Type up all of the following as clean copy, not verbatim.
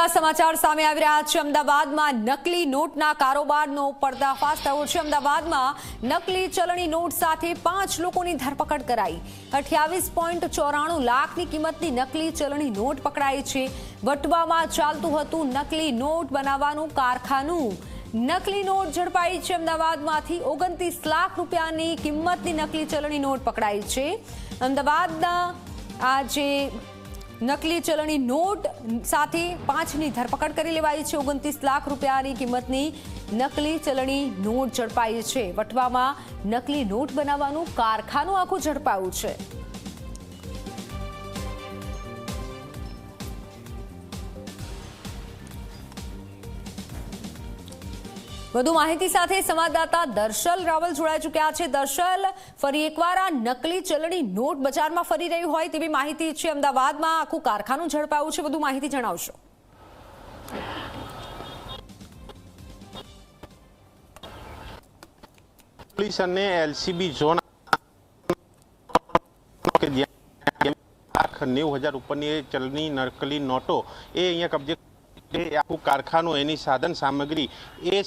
મહત્વના સમાચાર સામે આવી રહ્યા છે। અમદાવાદમાં નકલી નોટના કારોબારનો પર્દાફાશ થયો છે। અમદાવાદમાં નકલી ચલણી નોટ સાથે 5 લોકોની ધરપકડ કરાઈ। 28.94 લાખની કિંમતની નકલી ચલણી નોટ પકડાઈ છે। વટવામાં ચાલતું હતું નકલી નોટ બનાવવાનું કારખાનું। નકલી નોટ ઝડપાઈ છે। અમદાવાદમાંથી 29 લાખ રૂપિયાની કિંમતની નકલી ચલણી નોટ પકડાઈ છે। અમદાવાદના આજે નકલી ચલણી નોટ સાથે 5ની ધરપકડ કરી લેવાઈ છે। 29 લાખ રૂપિયાની કિંમતની નકલી ચલણી નોટ ઝડપાઈ છે। વટવામાં નકલી નોટ બનાવવાનું કારખાનું આખું ઝડપાયું છે। વધુ માહિતી સાથે સંવાદદાતા દર્શલ રાવલ જોડાઈ ચૂક્યા છે। દર્શલ, ફરી એકવાર આ નકલી ચલણી નોટ બજારમાં ફરી રહી હોય તેવી માહિતી છે। અમદાવાદમાં આખું કારખાનું ઝડપાયું છે। વધુ માહિતી જણાવશો। પોલીસ અને એલસીબી ઝોન 90,000 ઉપરની ચલણી નકલી નોટો એ અહીંયા કબજે આખું કારખાનું એની સાધન સામગ્રી એ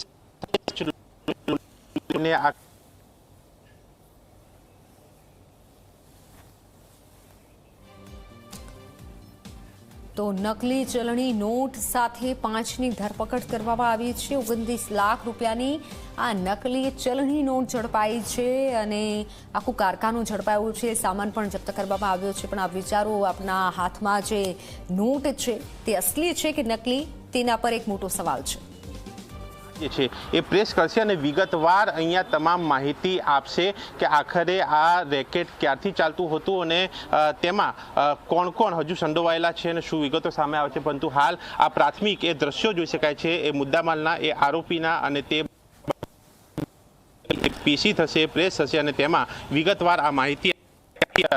તો નકલી ચલણી નોટ સાથે 5ની ધરપકડ કરવામાં આવી છે। 29 લાખ રૂપિયાની આ નકલી ચલણી નોટ ઝડપાઈ છે અને આખું કારખાનું ઝડપાયું છે। સામાન પણ જપ્ત કરવામાં આવ્યો છે। પણ આ વિચારો આપના હાથમાં જે નોટ છે તે અસલી છે કે નકલી, તેના પર એક મોટો સવાલ છે। એ પ્રેસ કરશે અને વિગતવાર અહીંયા તમામ માહિતી આપશે કે આખરે આ રેકેટ ક્યારથી ચાલતું હતું અને તેમાં કોણ કોણ હજુ સંડોવાયેલા છે અને શું વિગતો સામે આવે છે। પરંતુ હાલ આ પ્રાથમિક એ દ્રશ્યો જોઈ શકાય છે એ મુદ્દામાલના, એ આરોપીના, અને તે પીસી થશે, પ્રેસ થશે અને તેમાં વિગતવાર આ માહિતી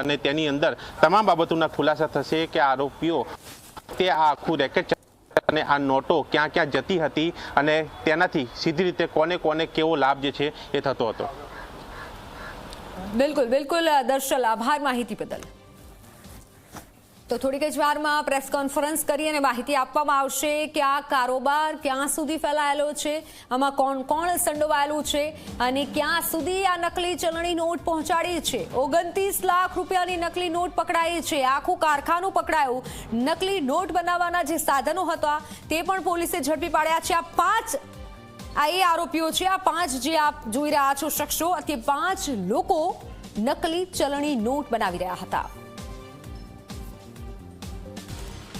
અને તેની અંદર તમામ બાબતોના ખુલાસા થશે કે આરોપીઓ તે આ આખું રેકેટ અને આ નોટો ક્યાં ક્યાં જતી હતી અને તેનાથી સીધી રીતે કોને કોને કેવો લાભ જે છે એ થતો હતો। બિલકુલ બિલકુલ દર્શલ, આભાર માહિતી બદલ। તો થોડીક જ વારમાં પ્રેસ કોન્ફરન્સ કરી અને માહિતી આપવામાં આવશે કે આ કારોબાર ક્યાં સુધી ફેલાયેલો છે, આમાં કોણ કોણ સંડોવાયેલું છે અને ક્યાં સુધી આ નકલી ચલણી નોટ પહોંચાડી છે। 29 લાખ રૂપિયાની નકલી નોટ પકડાઈ છે। આખું કારખાનું પકડાયું। નકલી નોટ બનાવવાના જે સાધનો હતા તે પણ પોલીસે ઝડપી પાડ્યા છે। આ એ આરોપીઓ છે। આ 5 જે આપ જોઈ રહ્યા છો શખ્સો, તે 5 લોકો નકલી ચલણી નોટ બનાવી રહ્યા હતા।